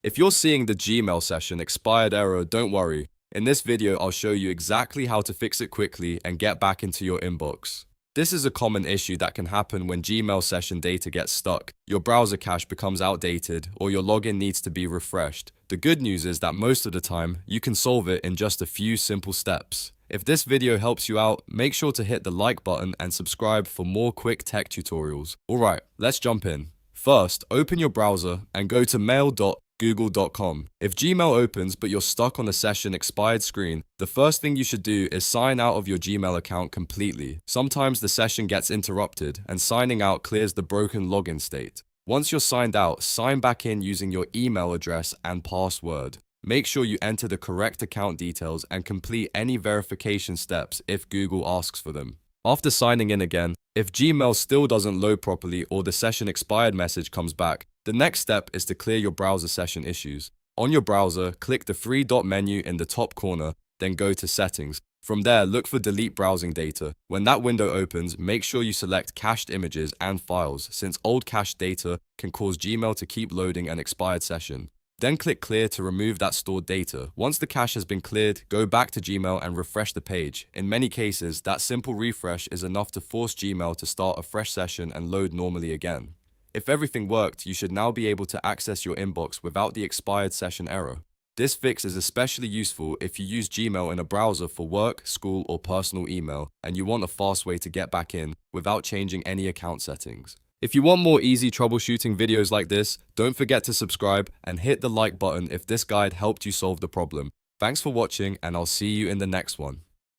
If you're seeing the Gmail session expired error, don't worry. In this video, I'll show you exactly how to fix it quickly and get back into your inbox. This is a common issue that can happen when Gmail session data gets stuck, your browser cache becomes outdated, or your login needs to be refreshed. The good news is that most of the time, you can solve it in just a few simple steps. If this video helps you out, make sure to hit the like button and subscribe for more quick tech tutorials. Alright, let's jump in. First, open your browser and go to mail.google.com. If Gmail opens but you're stuck on a session expired screen, the first thing you should do is sign out of your Gmail account completely. Sometimes the session gets interrupted and signing out clears the broken login state. Once you're signed out, sign back in using your email address and password. Make sure you enter the correct account details and complete any verification steps if Google asks for them. After signing in again, if Gmail still doesn't load properly or the session expired message comes back, the next step is to clear your browser session issues. On your browser, click the three dot menu in the top corner, then go to Settings. From there, look for Delete Browsing Data. When that window opens, make sure you select Cached Images and Files, since old cached data can cause Gmail to keep loading an expired session. Then click Clear to remove that stored data. Once the cache has been cleared, go back to Gmail and refresh the page. In many cases, that simple refresh is enough to force Gmail to start a fresh session and load normally again. If everything worked, you should now be able to access your inbox without the expired session error. This fix is especially useful if you use Gmail in a browser for work, school, or personal email, and you want a fast way to get back in without changing any account settings. If you want more easy troubleshooting videos like this, don't forget to subscribe and hit the like button if this guide helped you solve the problem. Thanks for watching, and I'll see you in the next one.